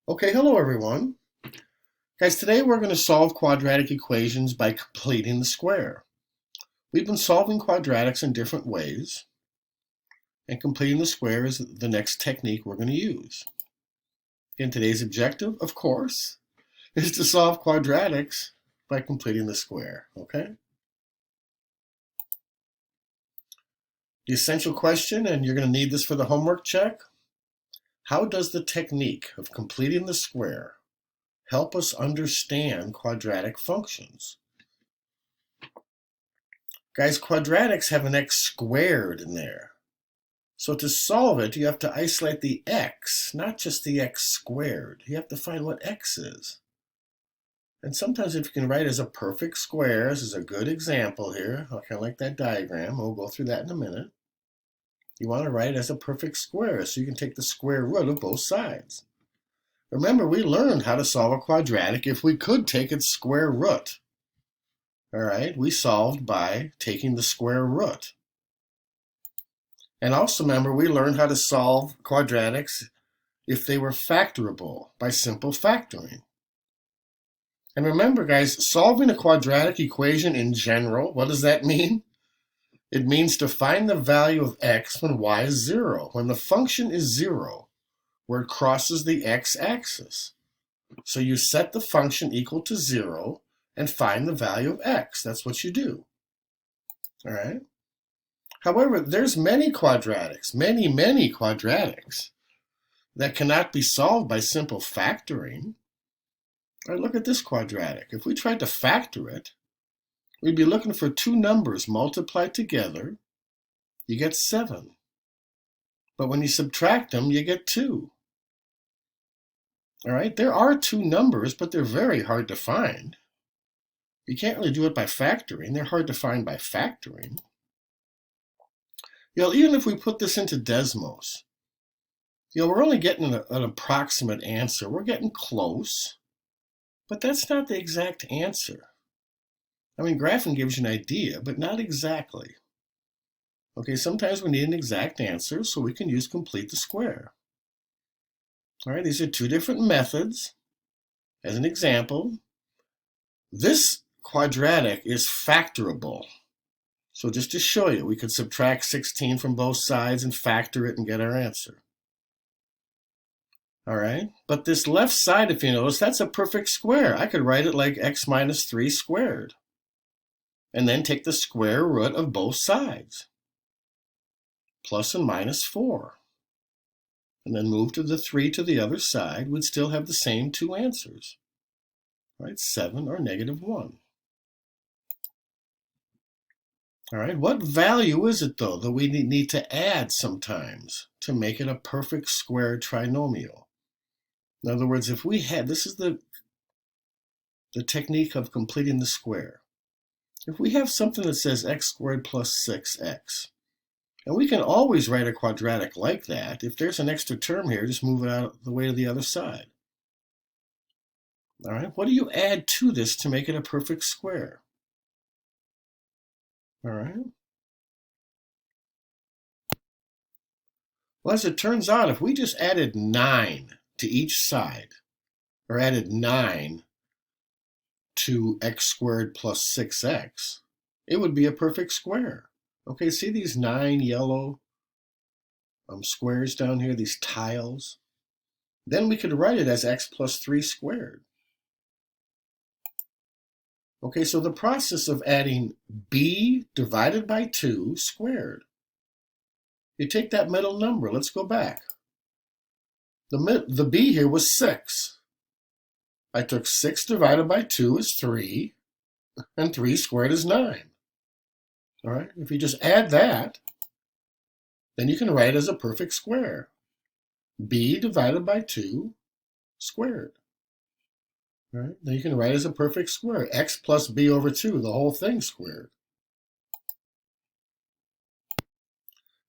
Okay, hello everyone. Guys, today we're going to solve quadratic equations by completing the square. We've been solving quadratics in different ways, and completing the square is the next technique we're going to use. Again, today's objective, of course, is to solve quadratics by completing the square, okay? The essential question, and you're going to need this for the homework check, how does the technique of completing the square help us understand quadratic functions? Guys, quadratics have an x squared in there. So to solve it, you have to isolate the x, not just the x squared. You have to find what x is. And sometimes if you can write as a perfect square, this is a good example here, kind of like that diagram. We'll go through that in a minute. You want to write it as a perfect square, so you can take the square root of both sides. Remember, we learned how to solve a quadratic if we could take its square root. All right, we solved by taking the square root. And also remember, we learned how to solve quadratics if they were factorable by simple factoring. And remember, guys, solving a quadratic equation in general, what does that mean? It means to find the value of x when y is 0, when the function is 0, where it crosses the x-axis. So you set the function equal to 0 and find the value of x. That's what you do. All right? However, there's many quadratics, many quadratics that cannot be solved by simple factoring. All right, look at this quadratic. If we tried to factor it, we'd be looking for two numbers multiplied together. You get 7. But when you subtract them, you get 2. All right, there are two numbers, but they're very hard to find. You can't really do it by factoring. They're hard to find by factoring. Even if we put this into Desmos, we're only getting an approximate answer. We're getting close, but that's not the exact answer. I mean, graphing gives you an idea, but not exactly. Okay, sometimes we need an exact answer, so we can use complete the square. All right, these are two different methods. As an example, this quadratic is factorable. So just to show you, we could subtract 16 from both sides and factor it and get our answer. All right, but this left side, if you notice, that's a perfect square. I could write it like x minus 3 squared, and then take the square root of both sides, plus and minus 4. And then move to the 3 to the other side, we'd still have the same two answers, right? 7 or negative 1. All right, what value is it, though, that we need to add sometimes to make it a perfect square trinomial? In other words, if we had, this is the technique of completing the square. If we have something that says x squared plus 6x, and we can always write a quadratic like that. If there's an extra term here, just move it out of the way to the other side. All right, what do you add to this to make it a perfect square? All right. Well, as it turns out, if we just added 9 to each side, or added 9 to x squared plus 6x, it would be a perfect square. Okay, see these 9 yellow squares down here, these tiles? Then we could write it as x plus 3 squared. Okay, so the process of adding b divided by 2 squared. You take that middle number. Let's go back. The b here was 6. I took 6 divided by 2 is 3, and 3 squared is 9. All right, if you just add that, then you can write it as a perfect square. b divided by 2 squared. All right, then you can write it as a perfect square. X plus b over 2, the whole thing squared.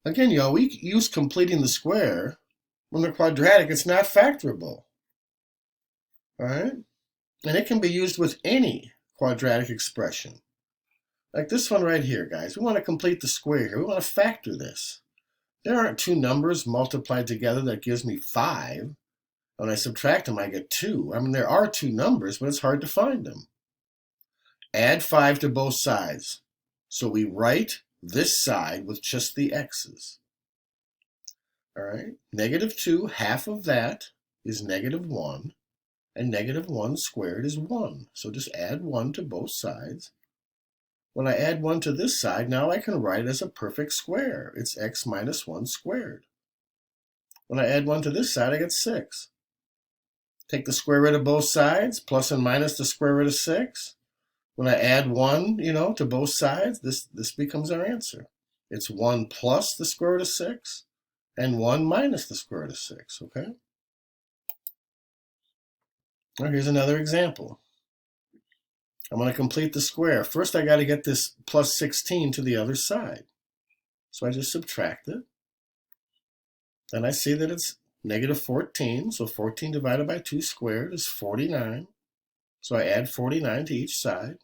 Again, we use completing the square when the quadratic is not factorable. All right? And it can be used with any quadratic expression. Like this one right here, guys. We want to complete the square here. We want to factor this. There aren't two numbers multiplied together that gives me 5. When I subtract them, I get 2. I mean, there are 2 numbers, but it's hard to find them. Add 5 to both sides. So we write this side with just the x's. All right, -2, half of that is -1, and -1 squared is 1. So just add 1 to both sides. When I add 1 to this side, now I can write it as a perfect square. It's x minus 1 squared. When I add 1 to this side, I get 6. Take the square root of both sides, plus and minus the square root of 6. When I add 1, to both sides, this becomes our answer. It's 1 plus the square root of 6 and 1 minus the square root of 6, okay? Now here's another example. I'm going to complete the square. First, I got to get this plus 16 to the other side. So I just subtract it. Then I see that it's -14, so 14 divided by 2 squared is 49. So I add 49 to each side.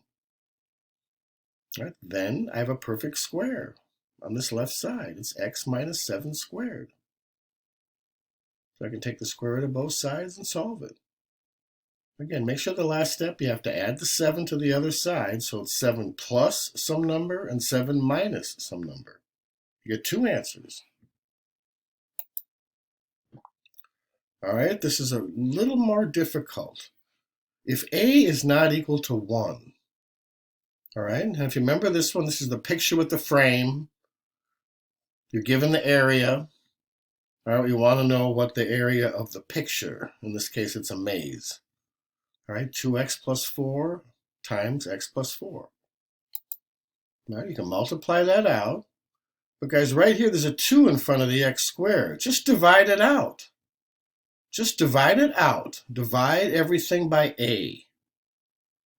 All right, then I have a perfect square on this left side. It's x minus 7 squared. So I can take the square root of both sides and solve it. Again, make sure the last step you have to add the 7 to the other side, so it's 7 plus some number and 7 minus some number. You get 2 answers. All right, this is a little more difficult. If a is not equal to 1, all right, and if you remember this one, this is the picture with the frame. You're given the area. All right, you want to know what the area of the picture, in this case it's a maze. All right, 2x plus 4 times x plus 4. Now you can multiply that out. But guys, right here there's a 2 in front of the x squared. Just divide it out. Just divide it out. Divide everything by a.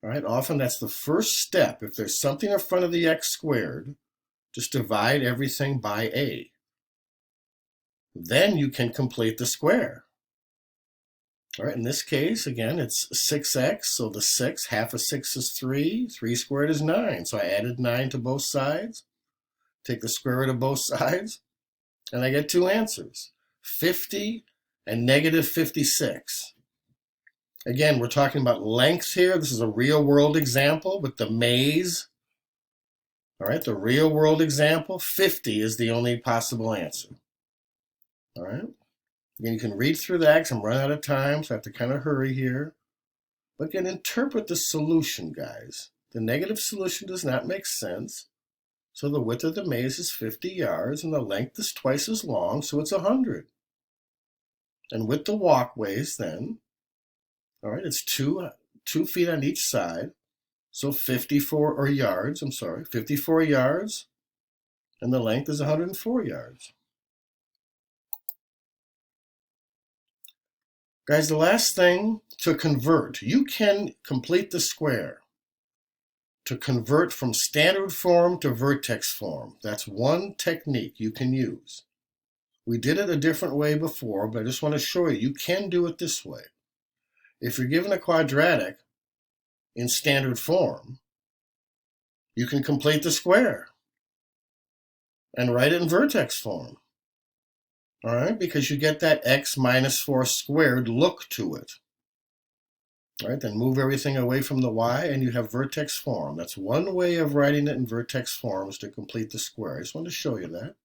All right, often that's the first step. If there's something in front of the x squared, just divide everything by a. Then you can complete the square. All right, in this case, again, it's 6x, so the 6, half of 6 is 3. 3 squared is 9, so I added 9 to both sides. Take the square root of both sides, and I get 2 answers, 50 and -56. Again, we're talking about length here. This is a real-world example with the maze. All right, the real-world example, 50 is the only possible answer. All right. Again, you can read through that because I'm running out of time, so I have to kind of hurry here. But again, interpret the solution, guys. The negative solution does not make sense. So the width of the maze is 50 yards, and the length is twice as long, so it's 100. And with the walkways, then, all right, it's 2 feet on each side, so 54 yards, and the length is 104 yards. Guys, the last thing to convert, you can complete the square to convert from standard form to vertex form. That's one technique you can use. We did it a different way before, but I just want to show you, you can do it this way. If you're given a quadratic in standard form, you can complete the square and write it in vertex form. All right, because you get that x minus 4 squared look to it. All right, then move everything away from the y and you have vertex form. That's one way of writing it in vertex form, is to complete the square. I just wanted to show you that.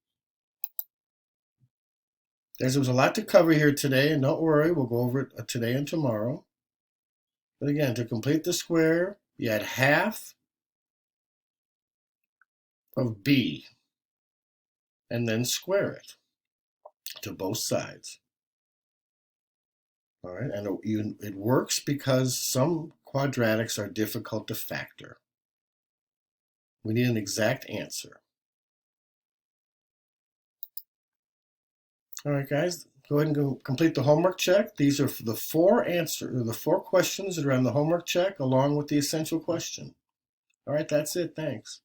Guys, there was a lot to cover here today, and don't worry, we'll go over it today and tomorrow. But again, to complete the square, you add half of b and then square it to both sides. All right, and it works because some quadratics are difficult to factor. We need an exact answer. All right, guys, go ahead and go complete the homework check. These are the 4 questions that are on the homework check, along with the essential question. All right, that's it. Thanks.